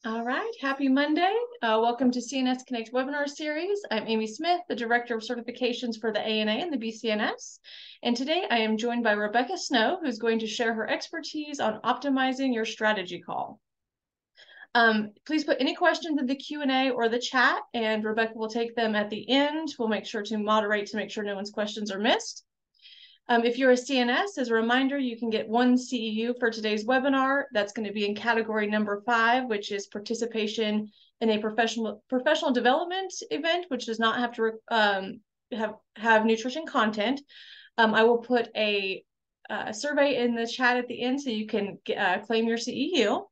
All right, happy Monday. Welcome to CNS Connect Webinar Series. I'm Amy Smith, the Director of Certifications for the ANA and the BCNS. And today I am joined by Rebecca Snow, who's going to share her expertise on optimizing your strategy call. Please put any questions in the Q&A or the chat, and Rebecca will take them at the end. We'll make sure to moderate to make sure no one's questions are missed. If you're a CNS, as a reminder, you can get one CEU for today's webinar. That's going to be in category number 5, which is participation in a professional development event, which does not have to have nutrition content. I will put a survey in the chat at the end so you can claim your CEU.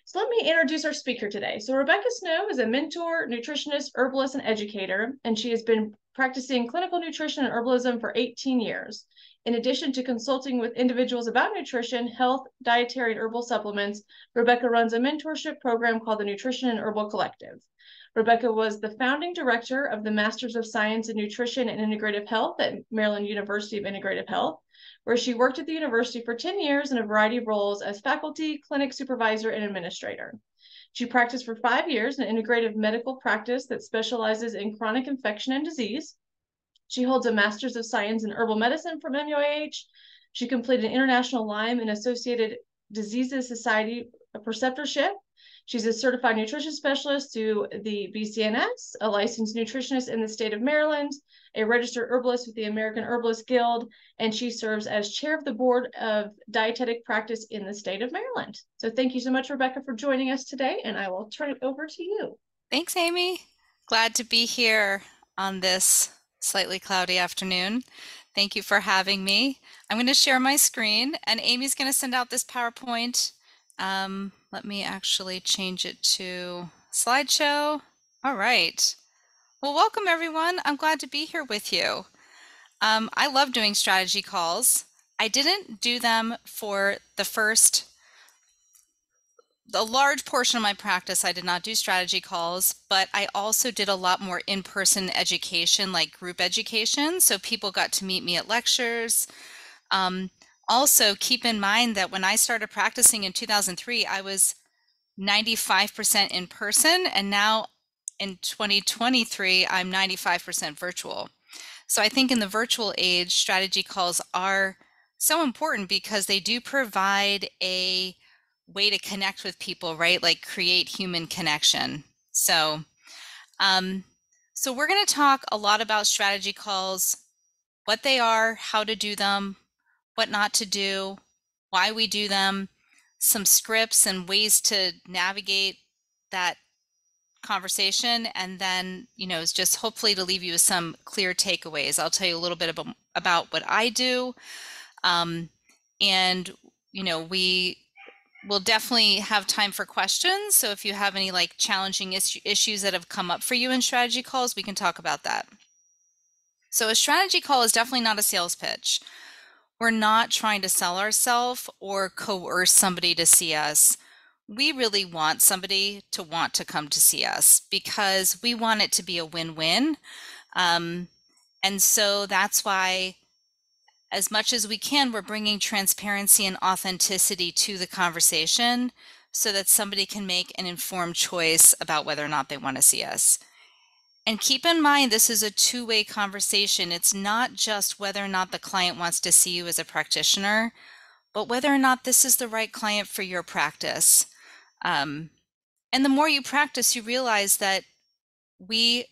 So let me introduce our speaker today. So Rebecca Snow is a mentor, nutritionist, herbalist, and educator, and she has been practicing clinical nutrition and herbalism for 18 years. In addition to consulting with individuals about nutrition, health, dietary, and herbal supplements, Rebecca runs a mentorship program called the Nutrition and Herbal Collective. Rebecca was the founding director of the Masters of Science in Nutrition and Integrative Health at Maryland University of Integrative Health, where she worked at the university for 10 years in a variety of roles as faculty, clinic supervisor, and administrator. She practiced for 5 years in integrative medical practice that specializes in chronic infection and disease. She holds a Master's of Science in Herbal Medicine from MUAH. She completed an International Lyme and Associated Diseases Society preceptorship. She's a certified nutrition specialist through the BCNS, a licensed nutritionist in the state of Maryland, a registered herbalist with the American Herbalist Guild, and she serves as chair of the board of dietetic practice in the state of Maryland. So thank you so much, Rebecca, for joining us today, and I will turn it over to you. Thanks, Amy. Glad to be here on this slightly cloudy afternoon. Thank you for having me. I'm going to share my screen, and Amy's going to send out this PowerPoint. Let me actually change it to slideshow. All right. Well, welcome everyone. I'm glad to be here with you. I love doing strategy calls. I didn't do them for the large portion of my practice. I did not do strategy calls, but I also did a lot more in-person education, like group education. So people got to meet me at lectures. Also, keep in mind that when I started practicing in 2003, I was 95% in person, and now in 2023, I'm 95% virtual. So I think in the virtual age, strategy calls are so important because they do provide a way to connect with people, right? Like create human connection. So we're going to talk a lot about strategy calls, what they are, how to do them, what not to do, why we do them, some scripts and ways to navigate that conversation, and then, just hopefully to leave you with some clear takeaways. I'll tell you a little bit about what I do. And, we will definitely have time for questions. So if you have any challenging issues that have come up for you in strategy calls, we can talk about that. So a strategy call is definitely not a sales pitch. We're not trying to sell ourselves or coerce somebody to see us. We really want somebody to want to come to see us because we want it to be a win-win. And so that's why, as much as we can, we're bringing transparency and authenticity to the conversation so that somebody can make an informed choice about whether or not they want to see us. And keep in mind, this is a two-way conversation. It's not just whether or not the client wants to see you as a practitioner, but whether or not this is the right client for your practice. And the more you practice, you realize that we're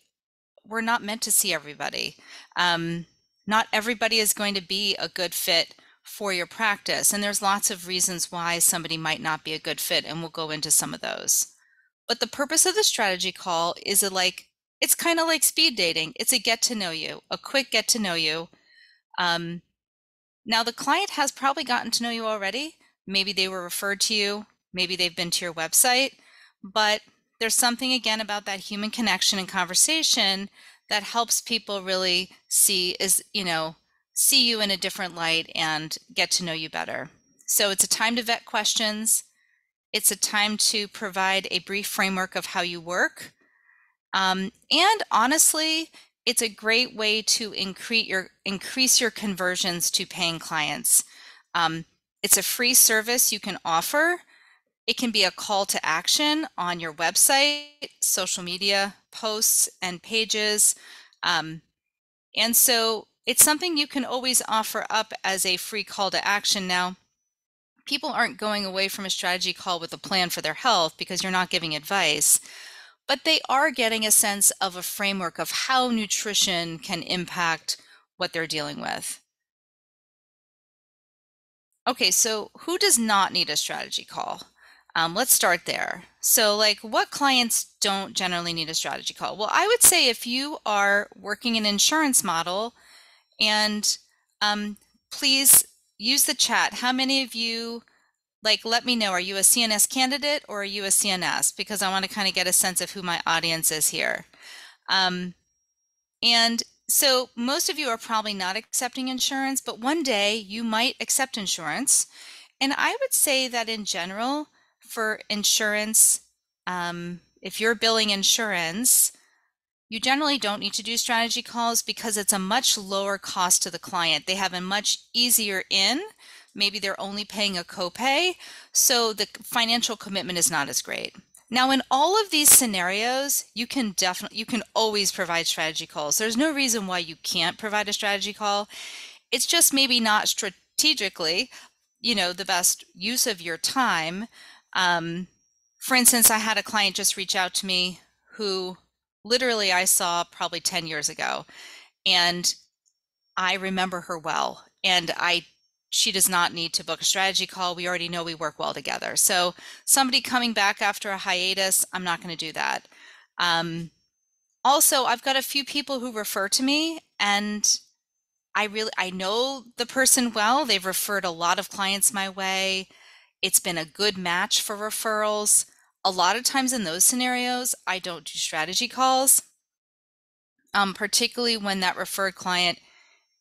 not meant to see everybody. Not everybody is going to be a good fit for your practice. And there's lots of reasons why somebody might not be a good fit, and we'll go into some of those. But the purpose of the strategy call is it's kind of like speed dating. It's a get to know you, a quick get to know you. Now the client has probably gotten to know you already. Maybe they were referred to you. Maybe they've been to your website, but there's something again about that human connection and conversation that helps people really see you in a different light and get to know you better. So it's a time to vet questions. It's a time to provide a brief framework of how you work. And honestly, it's a great way to increase your conversions to paying clients. It's a free service you can offer It can be a call to action on your website, social media posts and pages. And so it's something you can always offer up as a free call to action. Now, people aren't going away from a strategy call with a plan for their health because you're not giving advice, but they are getting a sense of a framework of how nutrition can impact what they're dealing with. Okay, so who does not need a strategy call? Let's start there. So like, what clients don't generally need a strategy call? Well, I would say if you are working an insurance model, and please use the chat. How many of you, like, let me know, are you a CNS candidate or are you a CNS? Because I want to kind of get a sense of who my audience is here. And so most of you are probably not accepting insurance, but one day you might accept insurance. And I would say that in general, for insurance, if you're billing insurance, you generally don't need to do strategy calls because it's a much lower cost to the client. They have a much easier in. Maybe they're only paying a copay, so the financial commitment is not as great. Now, in all of these scenarios, you can always provide strategy calls. There's no reason why you can't provide a strategy call. It's just maybe not strategically, the best use of your time. For instance, I had a client just reach out to me who literally I saw probably 10 years ago, and I remember her well, and she does not need to book a strategy call. We already know we work well together. So somebody coming back after a hiatus, I'm not going to do that. Also, I've got a few people who refer to me, and I know the person well. They've referred a lot of clients my way. It's been a good match for referrals. A lot of times in those scenarios, I don't do strategy calls, particularly when that referred client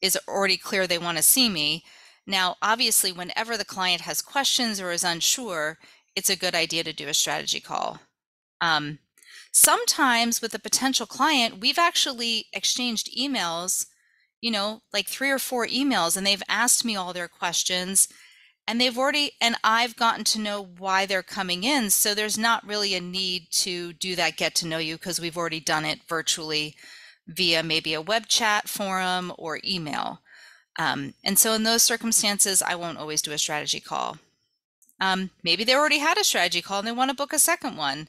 is already clear they want to see me. Now, obviously, whenever the client has questions or is unsure, it's a good idea to do a strategy call. Sometimes with a potential client, we've actually exchanged emails, like 3 or 4 emails, and they've asked me all their questions, and I've gotten to know why they're coming in. So there's not really a need to do that get to know you because we've already done it virtually via maybe a web chat forum or email. And so in those circumstances, I won't always do a strategy call. Maybe they already had a strategy call and they want to book a second one.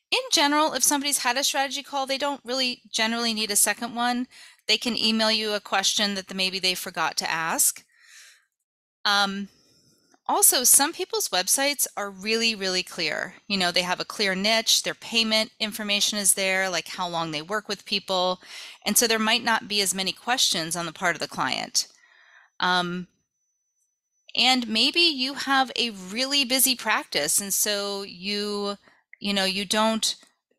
In general, if somebody's had a strategy call, they don't really generally need a second one. They can email you a question that maybe they forgot to ask. Also, some people's websites are really, really clear. They have a clear niche, their payment information is there, like how long they work with people. And so there might not be as many questions on the part of the client. And maybe you have a really busy practice. And so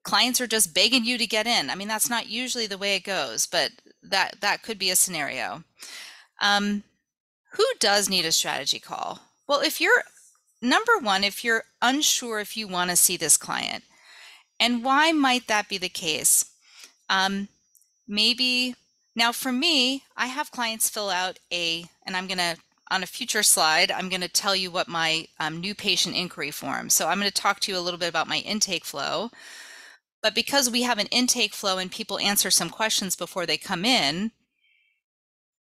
clients are just begging you to get in. I mean, that's not usually the way it goes, but that could be a scenario. Who does need a strategy call? Well, if you're unsure if you want to see this client, and why might that be the case? Maybe now for me, I have clients fill out and on a future slide, I'm going to tell you what my new patient inquiry form. So I'm going to talk to you a little bit about my intake flow. But because we have an intake flow and people answer some questions before they come in,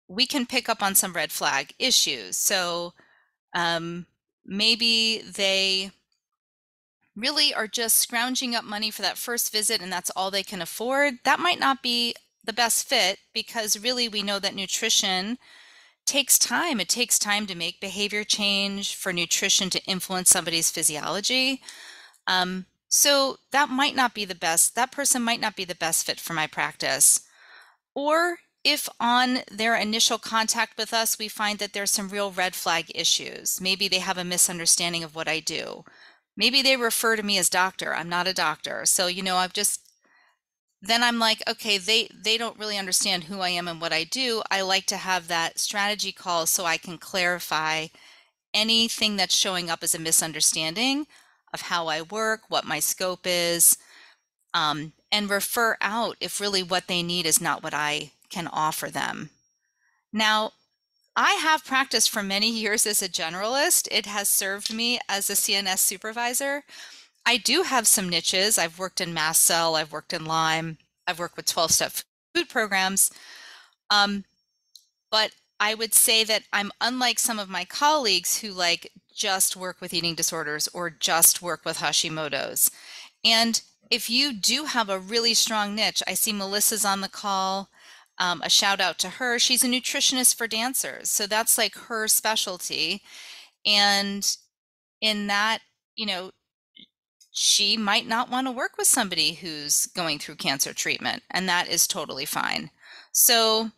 we can pick up on some red flag issues. So maybe they really are just scrounging up money for that first visit and that's all they can afford. That might not be the best fit because really we know that nutrition takes time. It takes time to make behavior change, for nutrition to influence somebody's physiology. So that person might not be the best fit for my practice. Or if on their initial contact with us, we find that there's some real red flag issues. Maybe they have a misunderstanding of what I do. Maybe they refer to me as doctor. I'm not a doctor. So, then I'm like, okay, they don't really understand who I am and what I do. I like to have that strategy call so I can clarify anything that's showing up as a misunderstanding of how I work, what my scope is, and refer out if really what they need is not what I can offer them. Now, I have practiced for many years as a generalist. It has served me as a CNS supervisor. I do have some niches. I've worked in mast cell, I've worked in Lyme, I've worked with 12-step food programs. But I would say that I'm unlike some of my colleagues who like just work with eating disorders or just work with Hashimoto's. And if you do have a really strong niche, I see Melissa's on the call. A shout out to her. She's a nutritionist for dancers. So that's like her specialty. And in that, you know, she might not want to work with somebody who's going through cancer treatment, and that is totally fine. So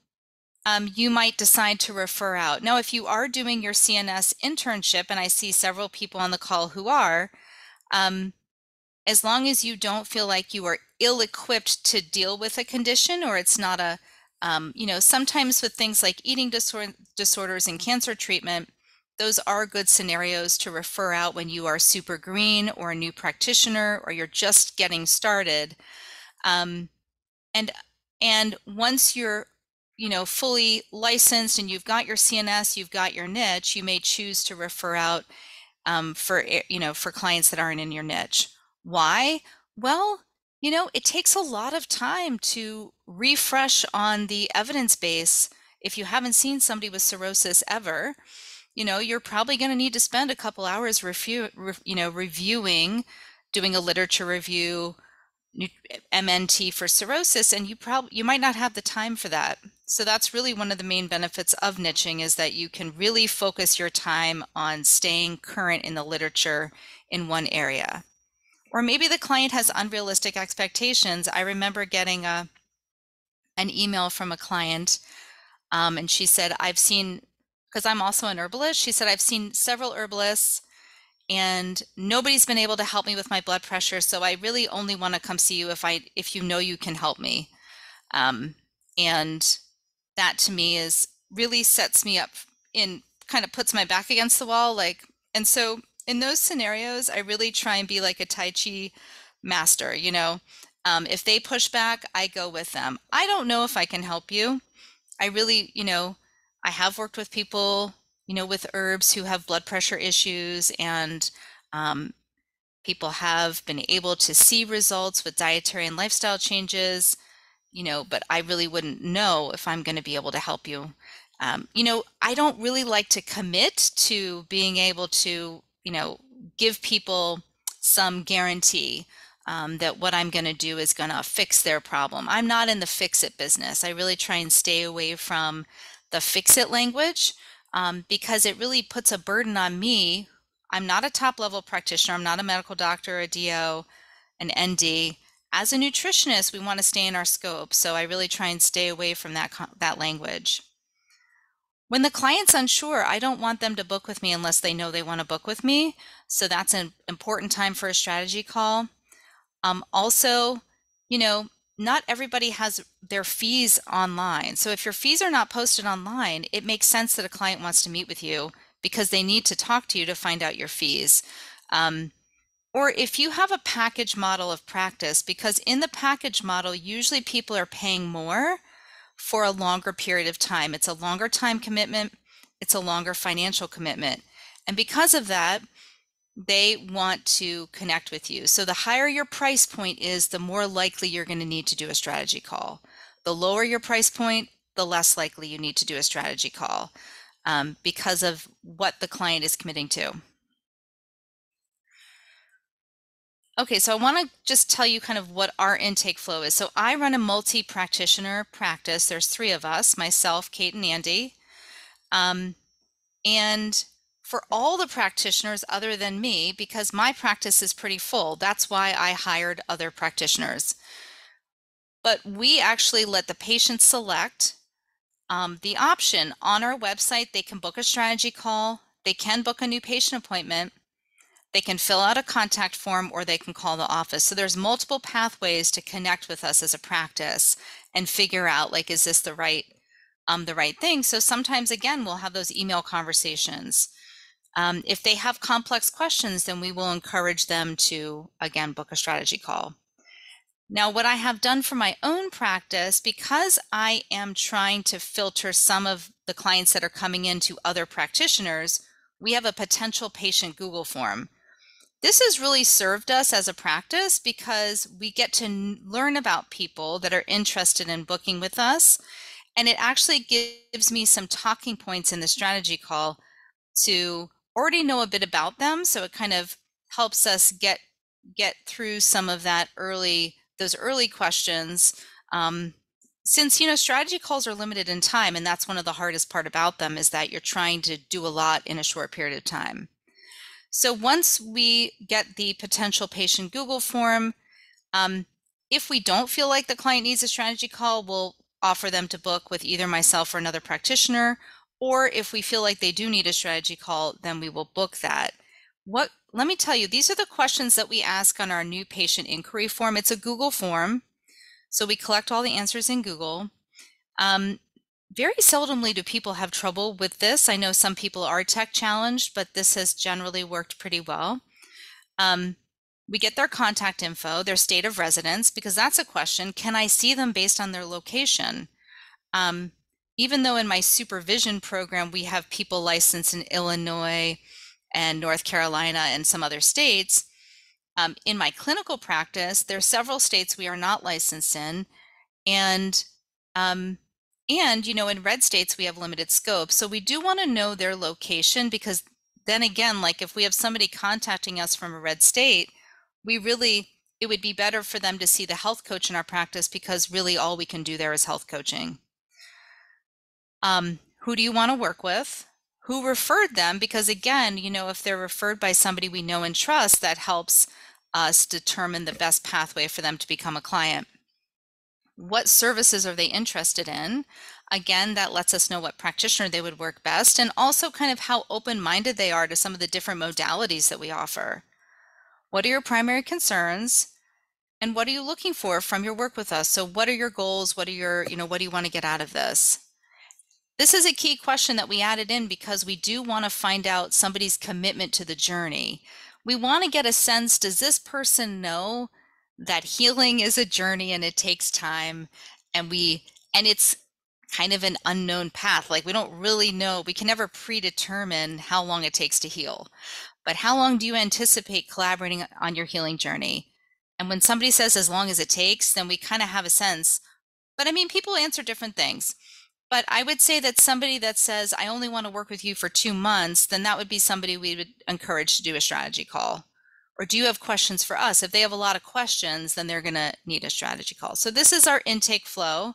you might decide to refer out. Now, if you are doing your CNS internship, and I see several people on the call who are, as long as you don't feel like you are ill-equipped to deal with a condition, or it's not a, you know, sometimes with things like eating disorders and cancer treatment, those are good scenarios to refer out when you are super green or a new practitioner, or you're just getting started. And once you're, you know, fully licensed and you've got your CNS, you've got your niche, you may choose to refer out for, you know, for clients that aren't in your niche. Why? Well, you know, it takes a lot of time to refresh on the evidence base. If you haven't seen somebody with cirrhosis ever, you know, you're probably going to need to spend a couple hours reviewing, doing a literature review, MNT for cirrhosis, and you might not have the time for that. So that's really one of the main benefits of niching, is that you can really focus your time on staying current in the literature in one area. Or maybe the client has unrealistic expectations. I remember getting an email from a client, and she said, I've seen, because I'm also an herbalist, she said, I've seen several herbalists and nobody's been able to help me with my blood pressure, so I really only want to come see you if you know you can help me. And that to me is really sets me up in, kind of puts my back against the wall, like, and so in those scenarios, I really try and be like a Tai Chi master, you know. If they push back, I go with them. I don't know if I can help you. I really, you know, I have worked with people, you know, with herbs who have blood pressure issues, and people have been able to see results with dietary and lifestyle changes, you know, but I really wouldn't know if I'm going to be able to help you. You know, I don't really like to commit to being able to, you know, give people some guarantee that what I'm going to do is going to fix their problem. I'm not in the fix-it business. I really try and stay away from the fix-it language because it really puts a burden on me. I'm not a top-level practitioner. I'm not a medical doctor, a DO, an ND. As a nutritionist, we want to stay in our scope, so I really try and stay away from that language. When the client's unsure, I don't want them to book with me unless they know they want to book with me, so that's an important time for a strategy call. Also, you know, not everybody has their fees online, so if your fees are not posted online, it makes sense that a client wants to meet with you because they need to talk to you to find out your fees. Or if you have a package model of practice, because in the package model, usually people are paying more for a longer period of time. It's a longer time commitment. It's a longer financial commitment. And because of that, they want to connect with you. So the higher your price point is, the more likely you're going to need to do a strategy call. The lower your price point, the less likely you need to do a strategy call because of what the client is committing to. Okay, so I want to just tell you kind of what our intake flow is. So I run a multi-practitioner practice. There's 3 of us, myself, Kate, and Andy. And for all the practitioners other than me, because my practice is pretty full, that's why I hired other practitioners. But we actually let the patient select the option on our website. They can book a strategy call, they can book a new patient appointment, they can fill out a contact form, or they can call the office. So there's multiple pathways to connect with us as a practice and figure out, like, is this the right thing? So sometimes, again, we'll have those email conversations. If they have complex questions, then we will encourage them to, again, book a strategy call. Now, what I have done for my own practice, because I am trying to filter some of the clients that are coming in to other practitioners, we have a potential patient Google form. This has really served us as a practice because we get to learn about people that are interested in booking with us. And it actually gives me some talking points in the strategy call to already know a bit about them. So it kind of helps us get through some of those early questions. Since, strategy calls are limited in time, and that's one of the hardest part about them, is that you're trying to do a lot in a short period of time. So once we get the potential patient Google form, if we don't feel like the client needs a strategy call, we'll offer them to book with either myself or another practitioner. Or if we feel like they do need a strategy call, then we will book that. Let me tell you, these are the questions that we ask on our new patient inquiry form. It's a Google form, so we collect all the answers in Google. Very seldomly do people have trouble with this. I know some people are tech challenged, but this has generally worked pretty well. We get their contact info, their state of residence, because that's a question. Can I see them based on their location? Even though in my supervision program, we have people licensed in Illinois and North Carolina and some other states, in my clinical practice, there are several states we are not licensed in. And in red states, we have limited scope. So we do want to know their location, because then again, like if we have somebody contacting us from a red state, it would be better for them to see the health coach in our practice, because really all we can do there is health coaching. Who do you want to work with? Who referred them? Because again, if they're referred by somebody we know and trust, that helps us determine the best pathway for them to become a client. What services are they interested in? Again, that lets us know what practitioner they would work best, and also kind of how open-minded they are to some of the different modalities that we offer. What are your primary concerns? And what are you looking for from your work with us? So what are your goals? What do you want to get out of this? This is a key question that we added in because we do want to find out somebody's commitment to the journey. We want to get a sense, does this person know that healing is a journey and it takes time, and it's kind of an unknown path. Like we don't really know, we can never predetermine how long it takes to heal. But how long do you anticipate collaborating on your healing journey? And when somebody says as long as it takes, then we kind of have a sense. But I mean, people answer different things. But I would say that somebody that says, I only want to work with you for 2 months, then that would be somebody we would encourage to do a strategy call. Or do you have questions for us? If they have a lot of questions, then they're going to need a strategy call. So this is our intake flow.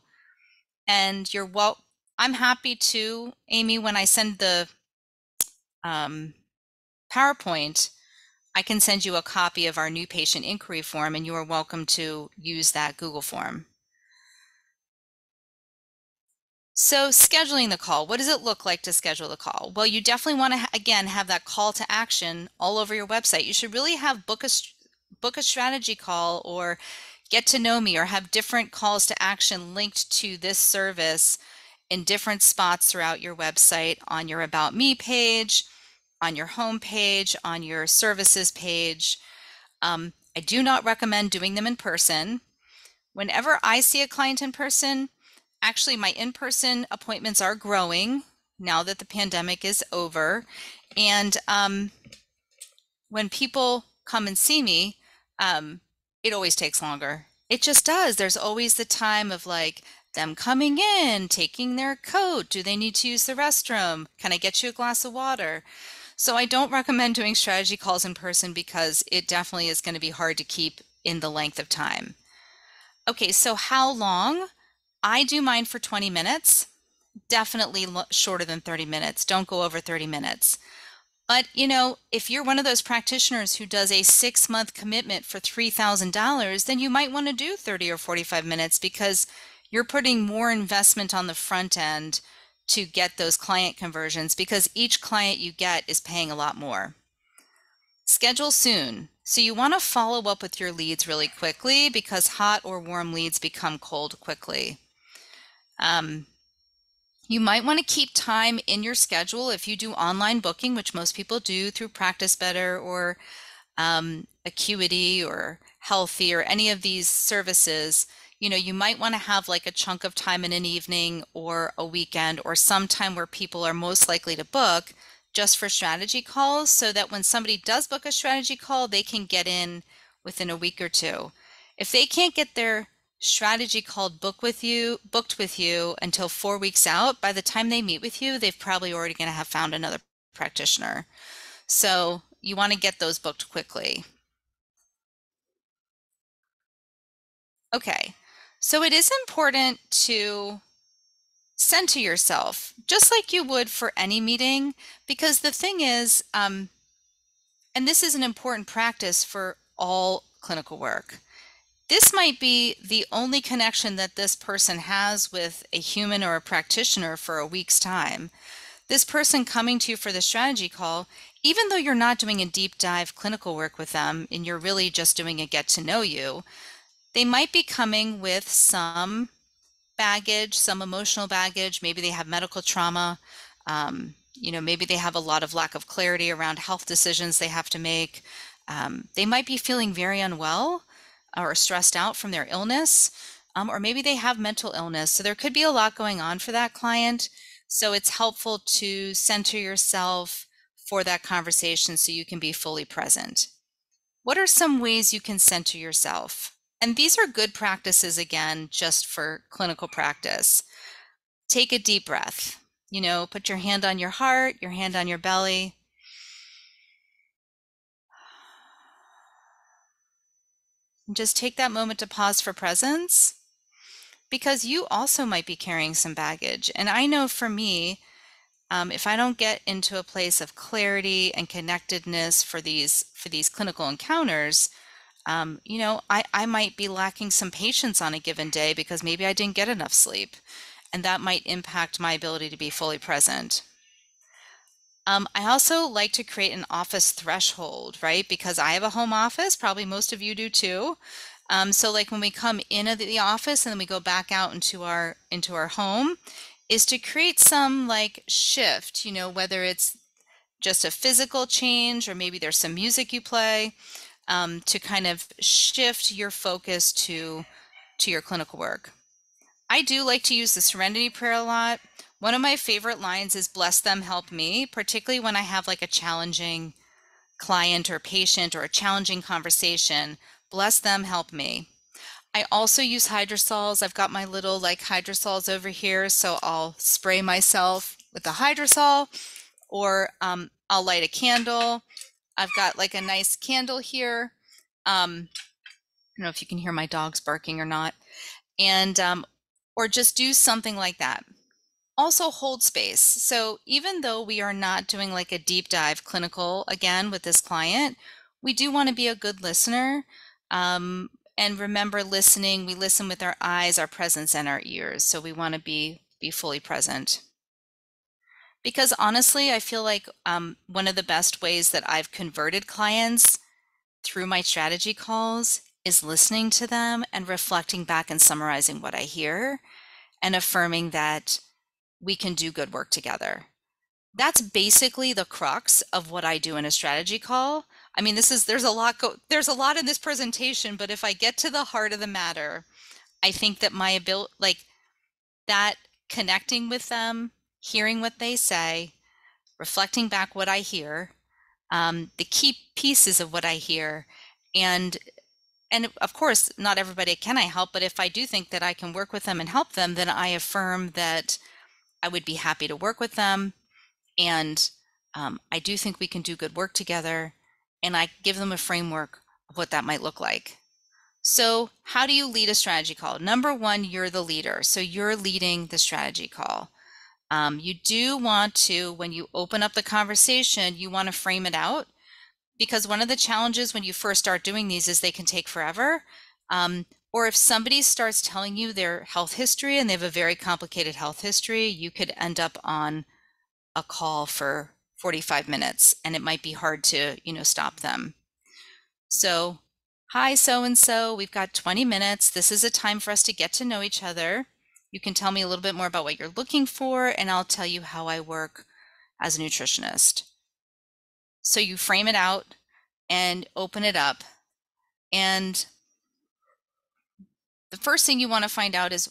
And I'm happy to, Amy, when I send the PowerPoint, I can send you a copy of our new patient inquiry form, and you are welcome to use that Google form. So scheduling the call, what does it look like to schedule the call? Well, you definitely want to, again, have that call to action all over your website. You should really have book a strategy call, or get to know me, or have different calls to action linked to this service in different spots throughout your website, on your About Me page, on your home page, on your services page. I do not recommend doing them in person. Whenever I see a client in person, actually my in-person appointments are growing now that the pandemic is over. And when people come and see me, it always takes longer. It just does. There's always the time of like them coming in, taking their coat. Do they need to use the restroom? Can I get you a glass of water? So I don't recommend doing strategy calls in person, because it definitely is going to be hard to keep in the length of time. Okay, so how long? I do mine for 20 minutes, definitely shorter than 30 minutes. Don't go over 30 minutes. But, if you're one of those practitioners who does a 6-month commitment for $3,000, then you might want to do 30 or 45 minutes, because you're putting more investment on the front end to get those client conversions, because each client you get is paying a lot more. Schedule soon. So you want to follow up with your leads really quickly, because hot or warm leads become cold quickly. You might want to keep time in your schedule if you do online booking, which most people do through Practice Better or Acuity or Healthy or any of these services, you might want to have like a chunk of time in an evening or a weekend or some time where people are most likely to book just for strategy calls, so that when somebody does book a strategy call, they can get in within a week or two. If they can't get their strategy call booked with you until 4 weeks out, by the time they meet with you, they've probably already going to have found another practitioner. So you want to get those booked quickly. Okay, so it is important to center yourself just like you would for any meeting, because the thing is, and this is an important practice for all clinical work, this might be the only connection that this person has with a human or a practitioner for a week's time. This person coming to you for the strategy call, even though you're not doing a deep dive clinical work with them and you're really just doing a get to know you, they might be coming with some baggage, some emotional baggage. Maybe they have medical trauma. Maybe they have a lot of lack of clarity around health decisions they have to make. They might be feeling very unwell or stressed out from their illness, or maybe they have mental illness. So there could be a lot going on for that client. So it's helpful to center yourself for that conversation so you can be fully present. What are some ways you can center yourself? And these are good practices, again, just for clinical practice. Take a deep breath. Put your hand on your heart, your hand on your belly. And just take that moment to pause for presence, because you also might be carrying some baggage. And I know for me, if I don't get into a place of clarity and connectedness for these clinical encounters, I might be lacking some patience on a given day because maybe I didn't get enough sleep, and that might impact my ability to be fully present. I also like to create an office threshold, right? Because I have a home office, probably most of you do too. So like when we come into the office and then we go back out into our home, is to create some like shift, whether it's just a physical change or maybe there's some music you play, to kind of shift your focus to your clinical work. I do like to use the Serenity Prayer a lot. One of my favorite lines is "Bless them, help me," particularly when I have like a challenging client or patient or a challenging conversation. Bless them, help me. I also use hydrosols. I've got my little like hydrosols over here, so I'll spray myself with the hydrosol, or I'll light a candle. I've got like a nice candle here. I don't know if you can hear my dogs barking or not. And or just do something like that. Also hold space. So even though we are not doing like a deep dive clinical again with this client, we do want to be a good listener. And remember, listening, we listen with our eyes, our presence, and our ears. So we want to be fully present. Because honestly, I feel like one of the best ways that I've converted clients through my strategy calls is listening to them and reflecting back and summarizing what I hear and affirming that we can do good work together. That's basically the crux of what I do in a strategy call. I mean, there's a lot in this presentation, but if I get to the heart of the matter, I think that my ability, like that, connecting with them, hearing what they say, reflecting back what I hear, the key pieces of what I hear, and of course, not everybody can I help, but if I do think that I can work with them and help them, then I affirm that I would be happy to work with them. And I do think we can do good work together. And I give them a framework of what that might look like. So how do you lead a strategy call? Number one, you're the leader. So you're leading the strategy call. You do want to, when you open up the conversation, you want to frame it out, because one of the challenges when you first start doing these is they can take forever. Or if somebody starts telling you their health history and they have a very complicated health history, you could end up on a call for 45 minutes and it might be hard to, stop them. So, hi, so-and-so, we've got 20 minutes. This is a time for us to get to know each other. You can tell me a little bit more about what you're looking for, and I'll tell you how I work as a nutritionist. So you frame it out and open it up. And the first thing you want to find out is,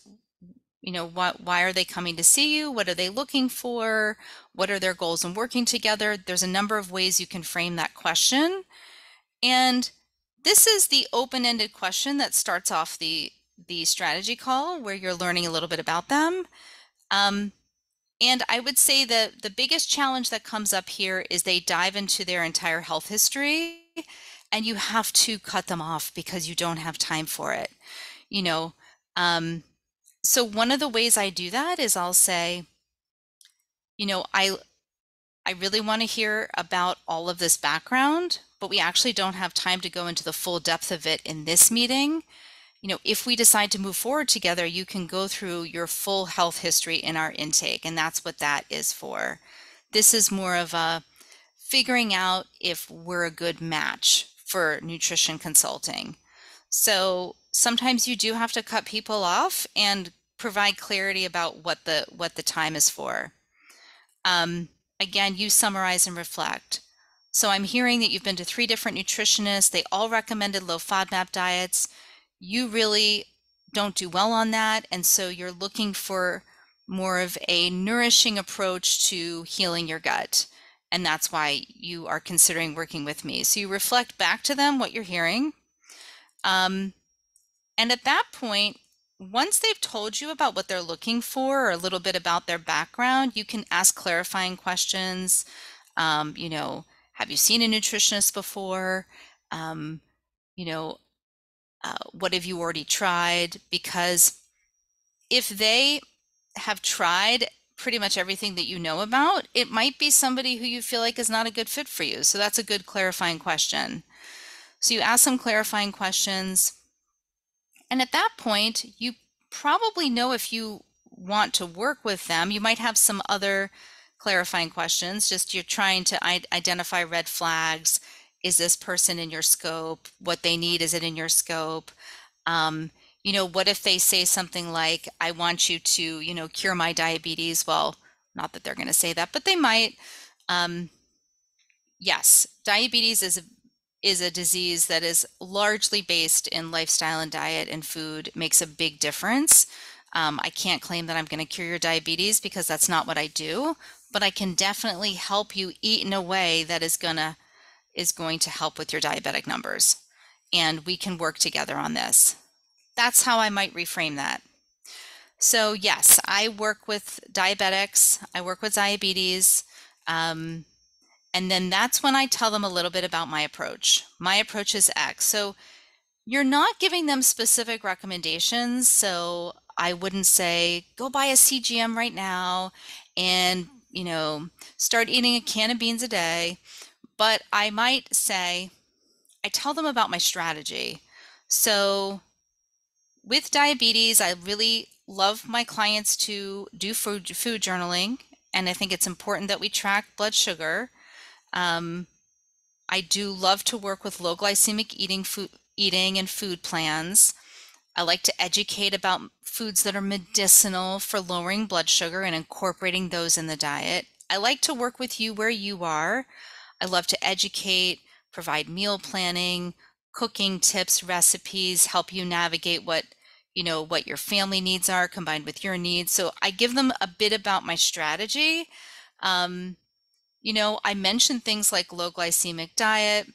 why are they coming to see you? What are they looking for? What are their goals in working together? There's a number of ways you can frame that question. And this is the open-ended question that starts off the strategy call, where you're learning a little bit about them. And I would say that the biggest challenge that comes up here is they dive into their entire health history, and you have to cut them off because you don't have time for it. So one of the ways I do that is I'll say, I really want to hear about all of this background, but we actually don't have time to go into the full depth of it in this meeting. If we decide to move forward together, you can go through your full health history in our intake, and that's what that is for. This is more of a figuring out if we're a good match for nutrition consulting. So sometimes you do have to cut people off and provide clarity about what the time is for. Again, you summarize and reflect. So I'm hearing that you've been to 3 different nutritionists. They all recommended low FODMAP diets. You really don't do well on that, and so you're looking for more of a nourishing approach to healing your gut, and that's why you are considering working with me. So you reflect back to them what you're hearing, and at that point, once they've told you about what they're looking for or a little bit about their background, you can ask clarifying questions. Have you seen a nutritionist before? What have you already tried? Because if they have tried pretty much everything that you know about, it might be somebody who you feel like is not a good fit for you. So that's a good clarifying question. So you ask some clarifying questions. And at that point, you probably know if you want to work with them. You might have some other clarifying questions. Just you're trying to identify red flags. Is this person in your scope? What they need, is it in your scope? What if they say something like, I want you to, cure my diabetes? Well, not that they're going to say that, but they might. Yes, diabetes is a disease that is largely based in lifestyle and diet, and food makes a big difference. I can't claim that I'm going to cure your diabetes because that's not what I do, but I can definitely help you eat in a way that is going to help with your diabetic numbers. And we can work together on this. That's how I might reframe that. So yes, I work with diabetics, I work with diabetes, and then that's when I tell them a little bit about my approach. My approach is X. So you're not giving them specific recommendations. So I wouldn't say, go buy a CGM right now and, start eating a can of beans a day. But I might say, I tell them about my strategy. So with diabetes, I really love my clients to do food journaling, and I think it's important that we track blood sugar. I do love to work with low glycemic eating and food plans. I like to educate about foods that are medicinal for lowering blood sugar and incorporating those in the diet. I like to work with you where you are. I love to educate, provide meal planning, cooking tips, recipes, help you navigate what your family needs are combined with your needs. So I give them a bit about my strategy. I mention things like low glycemic diet,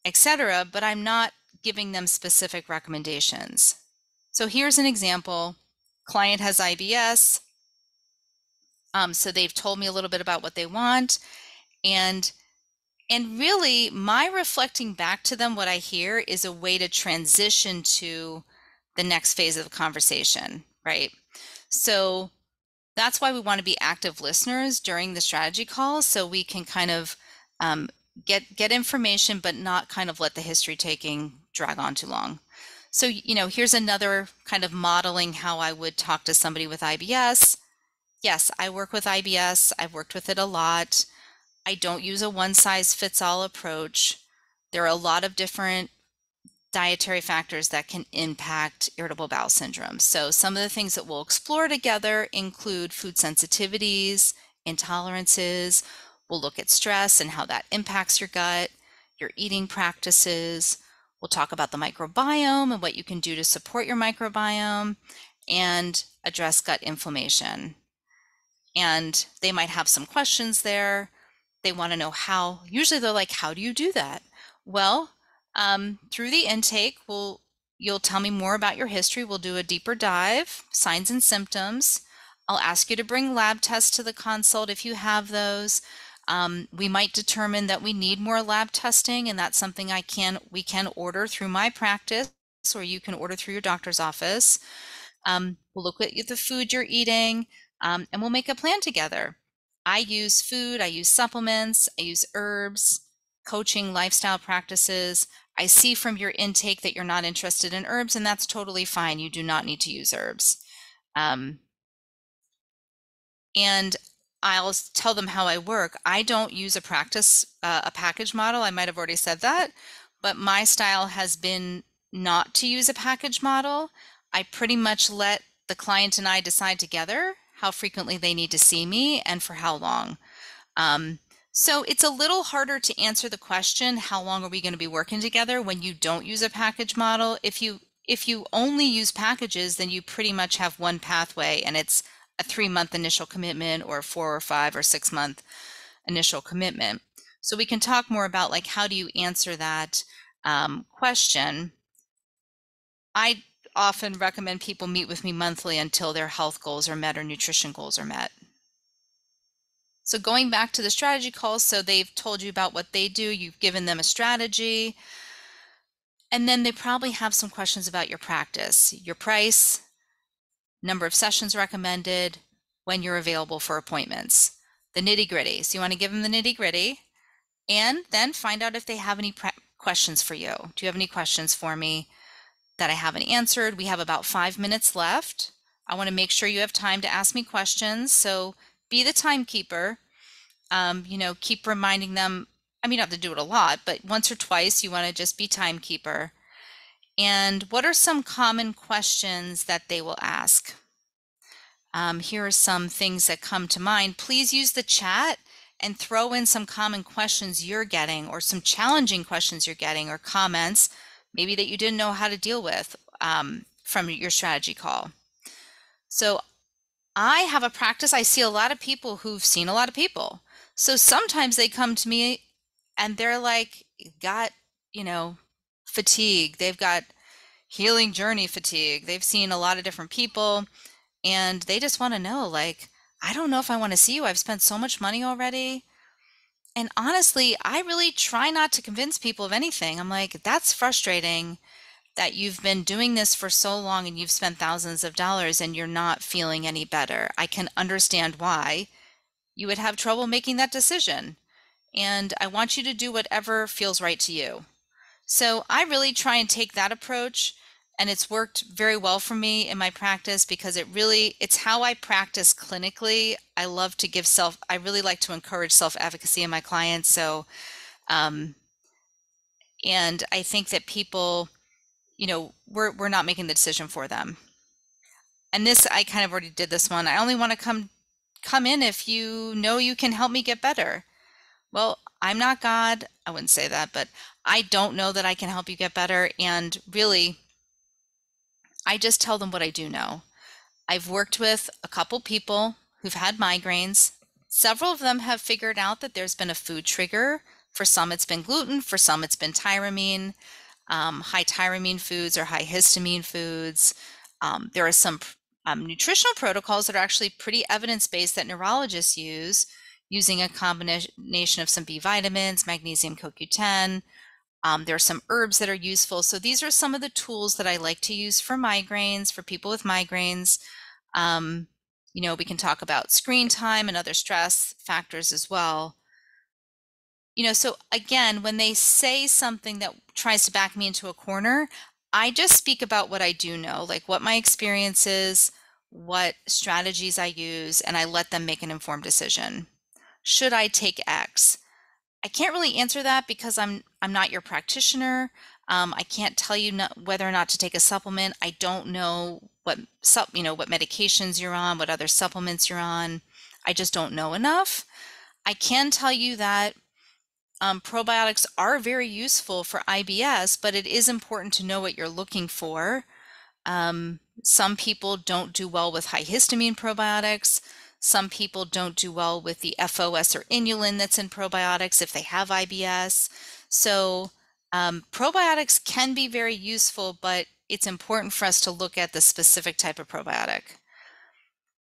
etc., but I'm not giving them specific recommendations. So here's an example. Client has IBS. So they've told me a little bit about what they want. And really, my reflecting back to them what I hear is a way to transition to the next phase of the conversation, right? So that's why we want to be active listeners during the strategy call, so we can kind of get information, but not kind of let the history taking drag on too long. So, here's another kind of modeling how I would talk to somebody with IBS. Yes, I work with IBS. I've worked with it a lot. I don't use a one-size-fits-all approach. There are a lot of different dietary factors that can impact irritable bowel syndrome. So some of the things that we'll explore together include food sensitivities, intolerances. We'll look at stress and how that impacts your gut, your eating practices. We'll talk about the microbiome and what you can do to support your microbiome and address gut inflammation. And they might have some questions there. They want to know how. Usually they're like, how do you do that? Well, through the intake, you'll tell me more about your history. We'll do a deeper dive, signs and symptoms. I'll ask you to bring lab tests to the consult if you have those. We might determine that we need more lab testing, and that's something we can order through my practice, or you can order through your doctor's office. We'll look at the food you're eating, and we'll make a plan together. I use food, I use supplements, I use herbs, coaching, lifestyle practices. I see from your intake that you're not interested in herbs, and that's totally fine. You do not need to use herbs. And I'll tell them how I work. I don't use a package model. I might have already said that, but my style has been not to use a package model. I pretty much let the client and I decide together how frequently they need to see me and for how long. So it's a little harder to answer the question, how long are we going to be working together, when you don't use a package model. If you only use packages, then you pretty much have one pathway, and it's a 3-month initial commitment or 4 or 5 or 6-month initial commitment. So we can talk more about like, how do you answer that question. I often recommend people meet with me monthly until their health goals are met or nutrition goals are met. So going back to the strategy calls, so they've told you about what they do, you've given them a strategy, and then they probably have some questions about your practice, your price, number of sessions recommended, when you're available for appointments, the nitty-gritty. So you want to give them the nitty-gritty, and then find out if they have any questions for you. Do you have any questions for me that I haven't answered? We have about 5 minutes left. I want to make sure you have time to ask me questions. So be the timekeeper. Keep reminding them. I mean, you don't have to do it a lot, but once or twice, you want to just be timekeeper. And what are some common questions that they will ask? Here are some things that come to mind. Please use the chat and throw in some common questions you're getting, or some challenging questions you're getting, or comments maybe that you didn't know how to deal with from your strategy call. So I have a practice. I see a lot of people who've seen a lot of people. So sometimes they come to me and they're like, got, fatigue. They've got healing journey fatigue. They've seen a lot of different people, and they just want to know, like, I don't know if I want to see you. I've spent so much money already. And honestly, I really try not to convince people of anything. I'm like, that's frustrating that you've been doing this for so long and you've spent thousands of dollars and you're not feeling any better. I can understand why you would have trouble making that decision. And I want you to do whatever feels right to you. So I really try and take that approach, and it's worked very well for me in my practice because it's how I practice clinically. I really like to encourage self-advocacy in my clients. So, and I think that people, we're not making the decision for them. And this, I kind of already did this one. I only want to come in if you know you can help me get better. Well, I'm not God. I wouldn't say that, but I don't know that I can help you get better. And really, I just tell them what I do know. I've worked with a couple people who've had migraines. Several of them have figured out that there's been a food trigger. For some, it's been gluten. For some, it's been tyramine. High tyramine foods or high histamine foods. There are some nutritional protocols that are actually pretty evidence-based that neurologists use, using a combination of some B vitamins, magnesium, CoQ10. There are some herbs that are useful. So these are some of the tools that I like to use for migraines, for people with migraines. We can talk about screen time and other stress factors as well. So again, when they say something that tries to back me into a corner, I just speak about what I do know, like what my experience is, what strategies I use, and I let them make an informed decision. Should I take X? I can't really answer that because I'm not your practitioner. I can't tell you whether or not to take a supplement. I don't know what medications you're on, what other supplements you're on. I just don't know enough. I can tell you that probiotics are very useful for IBS, but it is important to know what you're looking for. Some people don't do well with high histamine probiotics. Some people don't do well with the FOS or inulin that's in probiotics if they have IBS. So probiotics can be very useful, but it's important for us to look at the specific type of probiotic.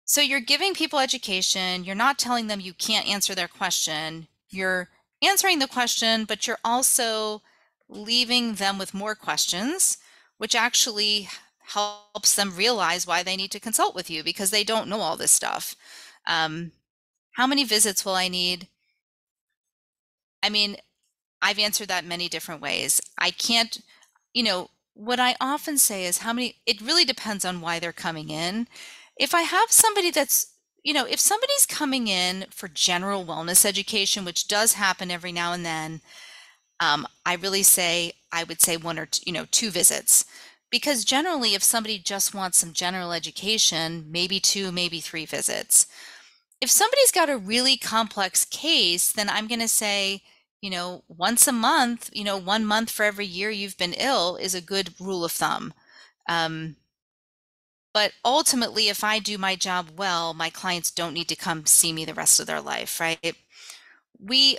So you're giving people education. You're not telling them you can't answer their question. You're answering the question, but you're also leaving them with more questions, which actually helps them realize why they need to consult with you because they don't know all this stuff. How many visits will I need? I mean, I've answered that many different ways. I can't, what I often say is it really depends on why they're coming in. If I have somebody that's, if somebody's coming in for general wellness education, which does happen every now and then, I would say one or two, 2 visits. Because generally, if somebody just wants some general education, maybe 2, maybe 3 visits. If somebody's got a really complex case, then I'm going to say, once a month, 1 month for every year you've been ill is a good rule of thumb. But ultimately, if I do my job well, my clients don't need to come see me the rest of their life, right? We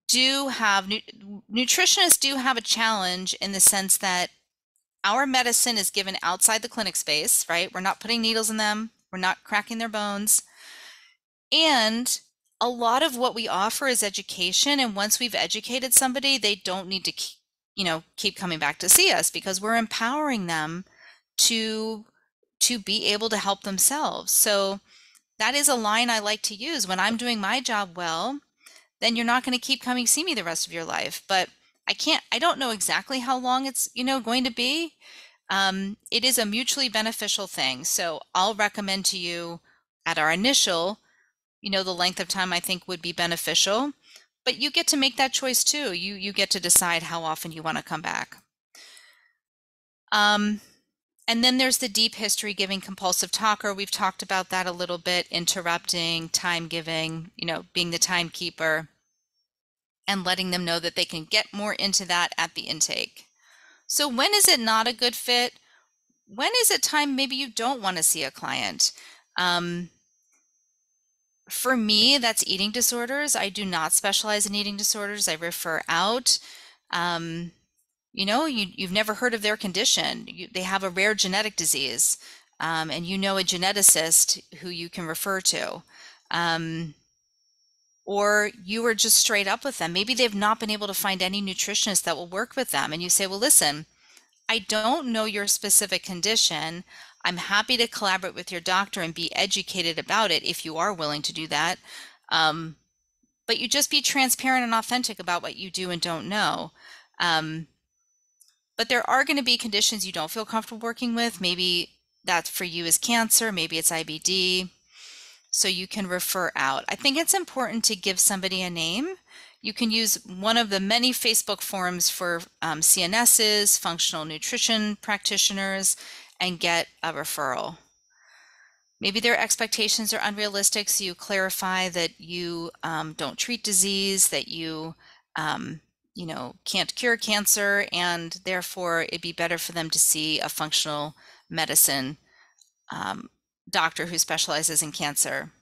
do have, nutritionists do have a challenge in the sense that our medicine is given outside the clinic space, right? We're not putting needles in them. We're not cracking their bones. And a lot of what we offer is education. And once we've educated somebody, they don't need to keep coming back to see us because we're empowering them to be able to help themselves. So that is a line I like to use. When I'm doing my job well, then you're not going to keep coming see me the rest of your life. But I don't know exactly how long it's, going to be. It is a mutually beneficial thing. So I'll recommend to you at our initial, the length of time I think would be beneficial, but you get to make that choice too. You get to decide how often you want to come back. And then there's the deep history giving compulsive talker. We've talked about that a little bit, interrupting, time giving, being the timekeeper and letting them know that they can get more into that at the intake. So when is it not a good fit? When is it time maybe you don't want to see a client? For me, that's eating disorders. I do not specialize in eating disorders. I refer out. You've never heard of their condition. They have a rare genetic disease, and a geneticist who you can refer to. Or you are just straight up with them. Maybe they've not been able to find any nutritionist that will work with them. And you say, well, listen, I don't know your specific condition. I'm happy to collaborate with your doctor and be educated about it if you are willing to do that. But you just be transparent and authentic about what you do and don't know. But there are going to be conditions you don't feel comfortable working with. Maybe that for you is cancer, maybe it's IBD. So you can refer out. I think it's important to give somebody a name. You can use one of the many Facebook forums for CNSs, functional nutrition practitioners, and get a referral. Maybe their expectations are unrealistic, so you clarify that you don't treat disease, that you can't cure cancer, and therefore it'd be better for them to see a functional medicine doctor who specializes in cancer.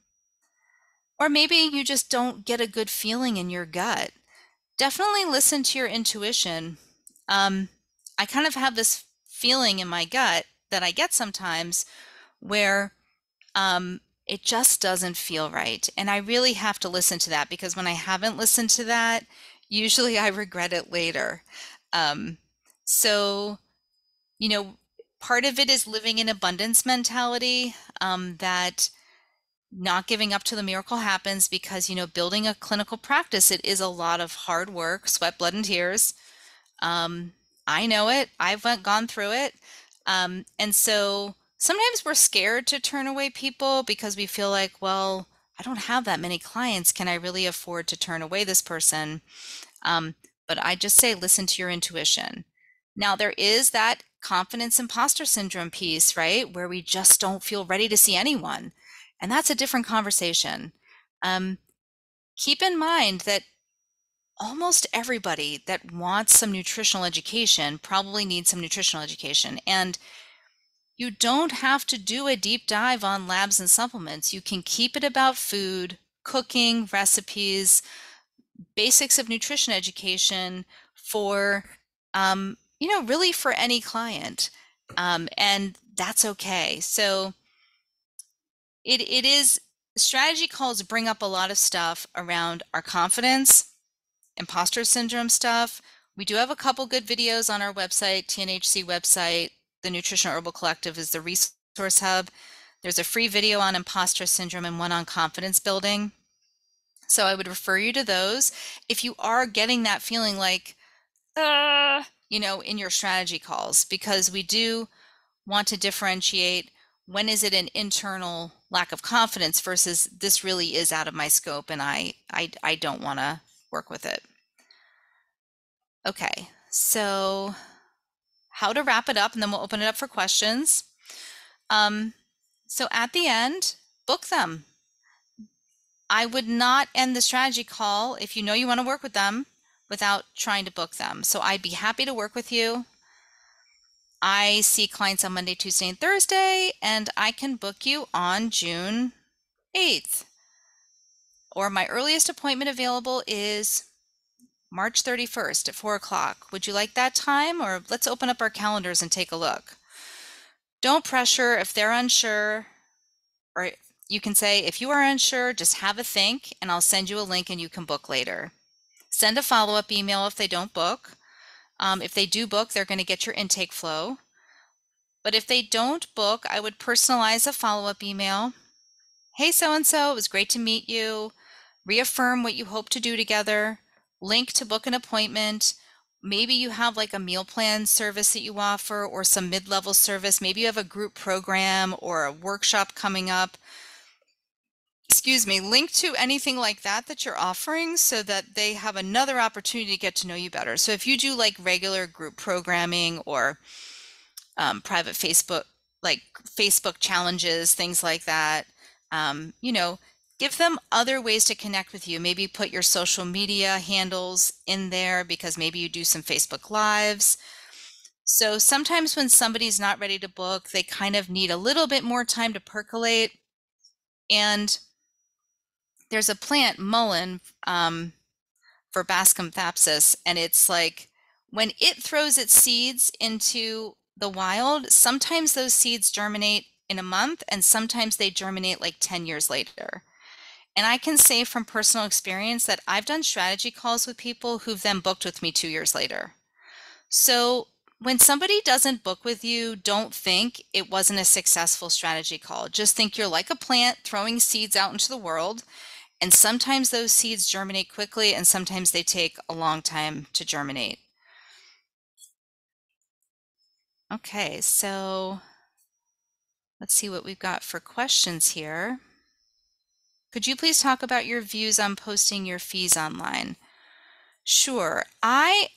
Or maybe you just don't get a good feeling in your gut. Definitely listen to your intuition. I kind of have this feeling in my gut that I get sometimes where it just doesn't feel right. And I really have to listen to that because when I haven't listened to that, usually I regret it later. So, part of it is living in abundance mentality, that not giving up till the miracle happens because, building a clinical practice, it is a lot of hard work, sweat, blood, and tears. I know it. I've gone through it. And so sometimes we're scared to turn away people because we feel like, well, I don't have that many clients. Can I really afford to turn away this person? But I just say, listen to your intuition. Now, there is that confidence imposter syndrome piece, right? Where we just don't feel ready to see anyone. And that's a different conversation. Keep in mind that almost everybody that wants some nutritional education probably needs some nutritional education. And you don't have to do a deep dive on labs and supplements. You can keep it about food, cooking, recipes, basics of nutrition education for, really for any client. And that's okay. So it is, strategy calls bring up a lot of stuff around our confidence, imposter syndrome stuff. We do have a couple good videos on our website, TNHC website. The Nutritional Herbal Collective is the resource hub. There's a free video on imposter syndrome and one on confidence building. So I would refer you to those. If you are getting that feeling like, in your strategy calls, because we do want to differentiate when is it an internal lack of confidence versus this really is out of my scope and I don't want to work with it. Okay, so how to wrap it up, and then we'll open it up for questions. So at the end, book them. I would not end the strategy call if you know you want to work with them without trying to book them. So I'd be happy to work with you. I see clients on Monday, Tuesday, and Thursday, and I can book you on June 8th. Or my earliest appointment available is March 31st at 4 o'clock. Would you like that time? Or let's open up our calendars and take a look. Don't pressure if they're unsure, or you can say, if you are unsure, just have a think and I'll send you a link and you can book later. Send a follow-up email if they don't book. If they do book, they're going to get your intake flow. But if they don't book, I would personalize a follow-up email. Hey, so-and-so, it was great to meet you. Reaffirm what you hope to do together. Link to book an appointment. Maybe you have like a meal plan service that you offer or some mid-level service. Maybe you have a group program or a workshop coming up. Link to anything like that you're offering so that they have another opportunity to get to know you better. So if you do like regular group programming or private Facebook, like Facebook challenges, things like that, give them other ways to connect with you. Maybe put your social media handles in there because maybe you do some Facebook Lives. So sometimes when somebody's not ready to book, they kind of need a little bit more time to percolate. And there's a plant, mullein, for Bascom thapsus, and it's like when it throws its seeds into the wild, sometimes those seeds germinate in a month and sometimes they germinate like 10 years later. And I can say from personal experience that I've done strategy calls with people who've then booked with me 2 years later. So when somebody doesn't book with you, don't think it wasn't a successful strategy call. Just think you're like a plant throwing seeds out into the world. And sometimes those seeds germinate quickly and sometimes they take a long time to germinate. Okay, so let's see what we've got for questions here. Could you please talk about your views on posting your fees online? Sure. I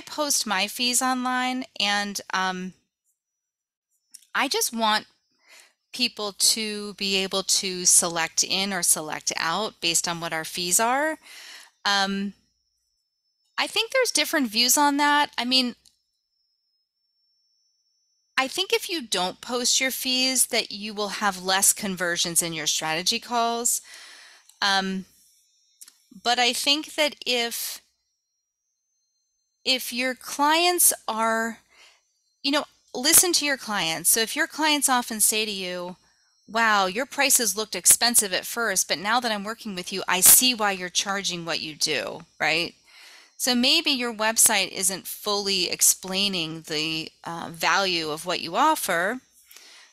post my fees online, and I just want people to be able to select in or select out based on what our fees are. I think there's different views on that. I mean, I think if you don't post your fees, that you will have less conversions in your strategy calls. But I think that if your clients are, listen to your clients. So if your clients often say to you, wow, your prices looked expensive at first, but now that I'm working with you, I see why you're charging what you do, right? So maybe your website isn't fully explaining the value of what you offer.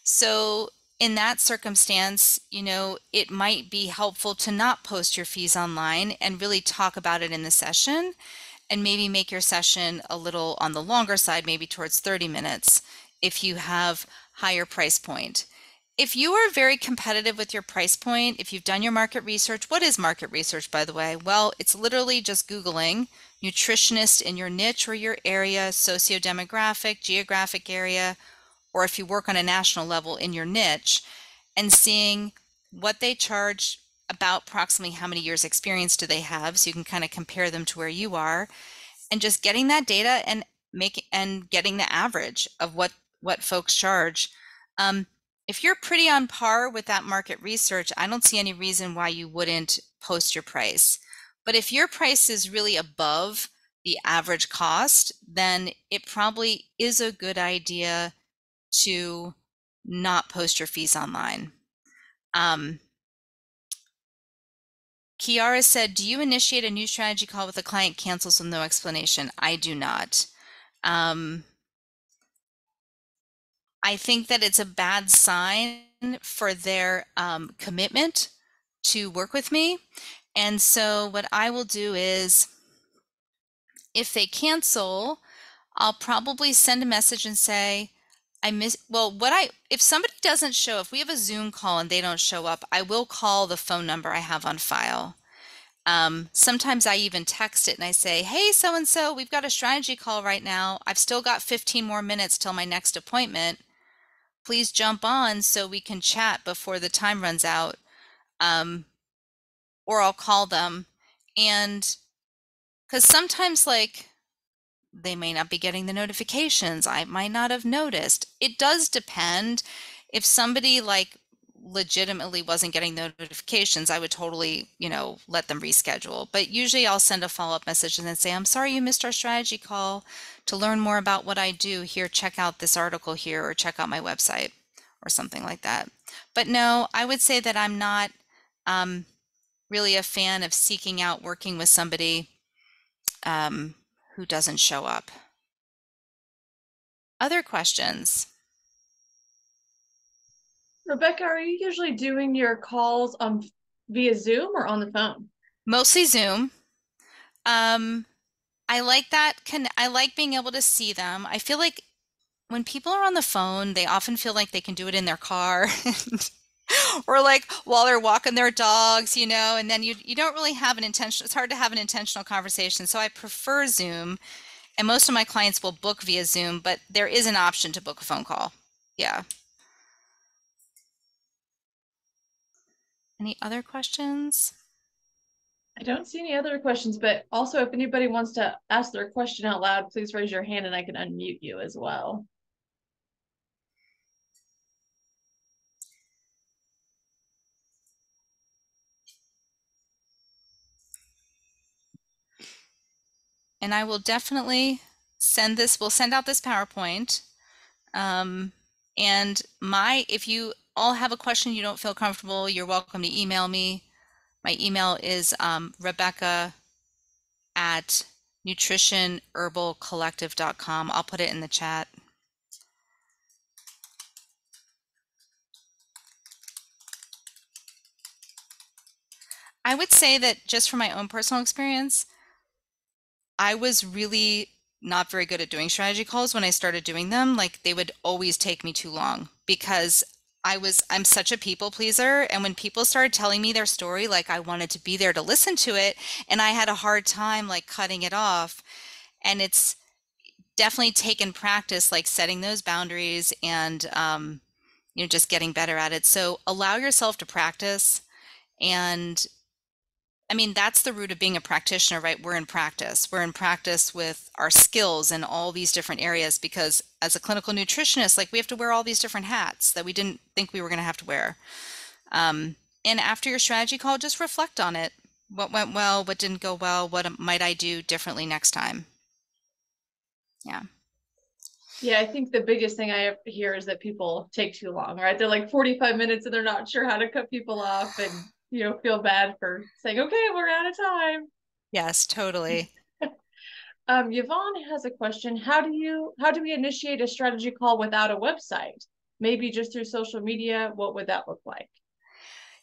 So in that circumstance, it might be helpful to not post your fees online and really talk about it in the session, and maybe make your session a little on the longer side, maybe towards 30 minutes if you have higher price point. If you are very competitive with your price point, if you've done your market research, what is market research, by the way? Well, it's literally just Googling nutritionist in your niche or your area, socio-demographic, geographic area, or if you work on a national level in your niche, and seeing what they charge about approximately how many years experience do they have, so you can kind of compare them to where you are, and just getting that data and getting the average of what folks charge. If you're pretty on par with that market research, I don't see any reason why you wouldn't post your price. But if your price is really above the average cost, then it probably is a good idea to not post your fees online. Kiara said, do you initiate a new strategy call with a client cancels with no explanation? I do not. I think that it's a bad sign for their commitment to work with me. And so what I will do is, if they cancel, I'll probably send a message and say, if somebody doesn't show, if we have a Zoom call and they don't show up, I will call the phone number I have on file. Sometimes I even text it and I say, hey, so-and-so, we've got a strategy call right now. I've still got 15 more minutes till my next appointment. Please jump on so we can chat before the time runs out. Or I'll call them. And because sometimes, like, they may not be getting the notifications. I might not have noticed. It does depend. If somebody like legitimately wasn't getting the notifications, I would totally, let them reschedule. But usually I'll send a follow-up message and then say, I'm sorry you missed our strategy call. To learn more about what I do here, check out this article here or check out my website or something like that. But no, I would say that I'm not really a fan of seeking out working with somebody who doesn't show up. Other questions? Rebecca, are you usually doing your calls via Zoom or on the phone? Mostly Zoom. I like that. I like being able to see them. I feel like when people are on the phone, they often feel like they can do it in their car or like while they're walking their dogs, and then you don't really have an intention. It's hard to have an intentional conversation. So I prefer Zoom, and most of my clients will book via Zoom, but there is an option to book a phone call. Yeah. Any other questions? I don't see any other questions, but also if anybody wants to ask their question out loud, please raise your hand and I can unmute you as well. And I will definitely we'll send out this PowerPoint. And if you all have a question you don't feel comfortable, you're welcome to email me. My email is rebecca@nutritionherbalcollective.com. I'll put it in the chat. I would say that just from my own personal experience, I was really not very good at doing strategy calls when I started doing them. Like, they would always take me too long because I'm such a people pleaser. And when people started telling me their story, like, I wanted to be there to listen to it, and I had a hard time like cutting it off. And it's definitely taken practice, like setting those boundaries and just getting better at it. So allow yourself to practice. And I mean, that's the root of being a practitioner, right? We're in practice. We're in practice with our skills in all these different areas, because as a clinical nutritionist, like, we have to wear all these different hats that we didn't think we were going to have to wear. And after your strategy call, just reflect on it. What went well? What didn't go well? What might I do differently next time? Yeah. Yeah, I think the biggest thing I hear is that people take too long, right? They're like 45 minutes and they're not sure how to cut people off and, feel bad for saying, okay, we're out of time. Yes, totally. Yvonne has a question. How do we initiate a strategy call without a website? Maybe just through social media. What would that look like?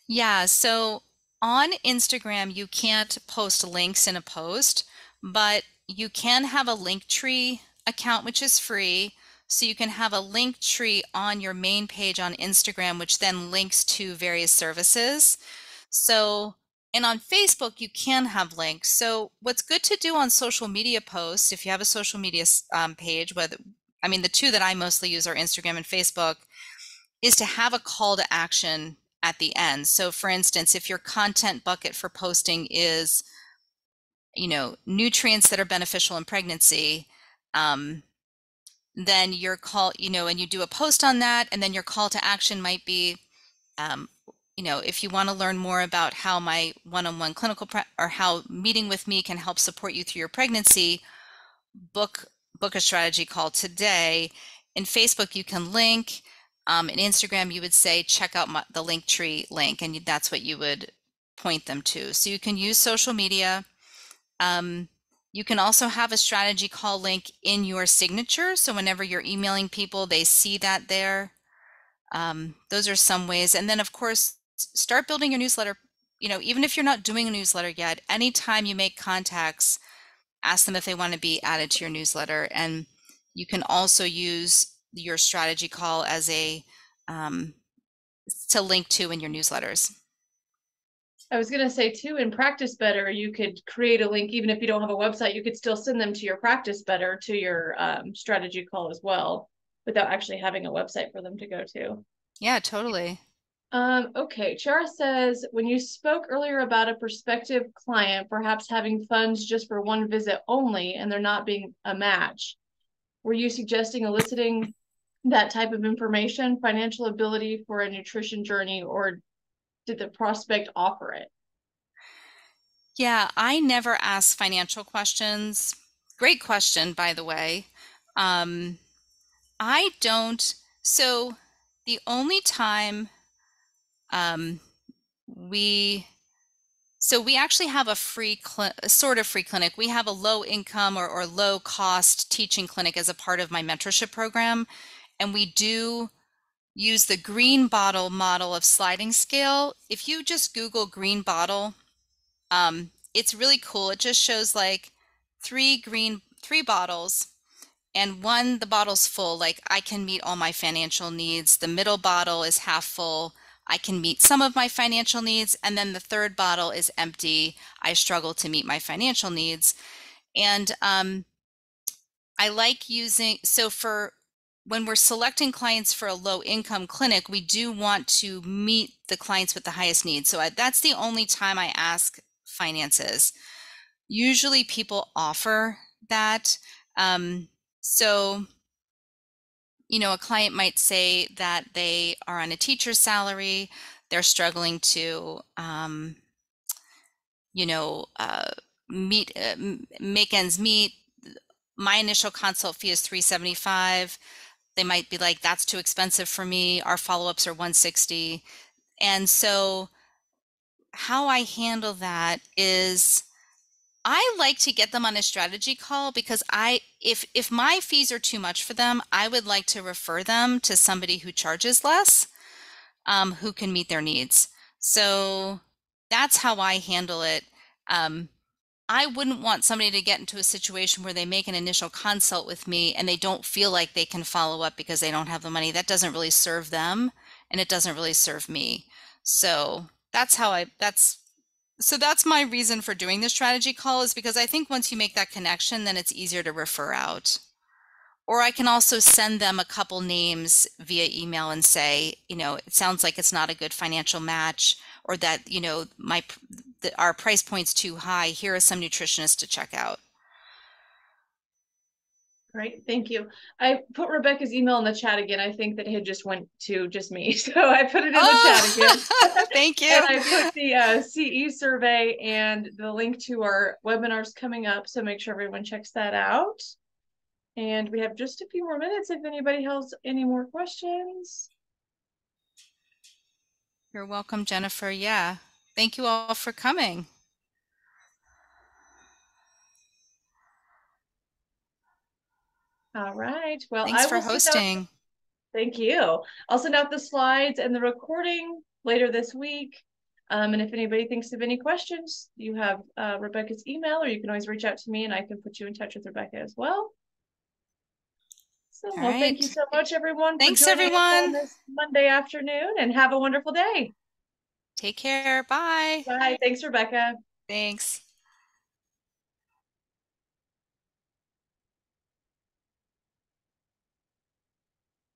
Yeah, so on Instagram, you can't post links in a post, but you can have a Linktree account, which is free. So you can have a link tree on your main page on Instagram, which then links to various services. So, and on Facebook, you can have links. So what's good to do on social media posts, if you have a social media page, the two that I mostly use are Instagram and Facebook, is to have a call to action at the end. So for instance, if your content bucket for posting is, nutrients that are beneficial in pregnancy, then your call, and you do a post on that, and then your call to action might be, if you want to learn more about how my one-on-one clinical or how meeting with me can help support you through your pregnancy, book a strategy call today. In Facebook, you can link. In Instagram, you would say, check out the Linktree link, and that's what you would point them to. So you can use social media. You can also have a strategy call link in your signature. So whenever you're emailing people, they see that there. Those are some ways. And then, of course, start building your newsletter. Even if you're not doing a newsletter yet, anytime you make contacts, ask them if they want to be added to your newsletter. And you can also use your strategy call as a to link to in your newsletters. I was going to say too, in Practice Better, you could create a link, even if you don't have a website, you could still send them to your Practice Better, to your strategy call as well, without actually having a website for them to go to. Yeah, totally. Okay, Chara says, when you spoke earlier about a prospective client perhaps having funds just for one visit only and there not being a match, were you suggesting eliciting that type of information, financial ability for a nutrition journey, or did the prospect offer it? Yeah, I never ask financial questions. Great question, by the way. I don't. So the only time we actually have a sort of free clinic. We have a low income or low cost teaching clinic as a part of my mentorship program. And we do use the green bottle model of sliding scale. If you just Google green bottle, it's really cool. It just shows like three bottles, and the bottle's full, like I can meet all my financial needs. The middle bottle is half full. I can meet some of my financial needs. And then the third bottle is empty. I struggle to meet my financial needs. And I like so for when we're selecting clients for a low income clinic, we do want to meet the clients with the highest needs. So that's the only time I ask finances. Usually people offer that. So, a client might say that they are on a teacher's salary, they're struggling to, make ends meet. My initial consult fee is $375. They might be like, that's too expensive for me. Our follow-ups are $160. And so how I handle that is I like to get them on a strategy call because if my fees are too much for them, I would like to refer them to somebody who charges less, who can meet their needs. So that's how I handle it. I wouldn't want somebody to get into a situation where they make an initial consult with me and they don't feel like they can follow up because they don't have the money. That doesn't really serve them, and it doesn't really serve me. So that's my reason for doing the strategy call, is because I think once you make that connection, then it's easier to refer out. Or I can also send them a couple names via email and say, it sounds like it's not a good financial match, or that, our price point's too high. Here are some nutritionists to check out. Great, thank you. I put Rebecca's email in the chat again. I think that it had just went to just me. So I put it in the chat again. Thank you. And I put the CE survey and the link to our webinars coming up. So make sure everyone checks that out. And we have just a few more minutes if anybody has any more questions. You're welcome, Jennifer. Yeah. Thank you all for coming. All right. Well, Thanks for hosting. Thank you. I'll send out the slides and the recording later this week. And if anybody thinks of any questions, you have Rebecca's email, or you can always reach out to me and I can put you in touch with Rebecca as well. So, well, thank you so much, everyone, for joining us on this Monday afternoon, and have a wonderful day. Take care. Bye. Bye. Thanks, Rebecca. Thanks.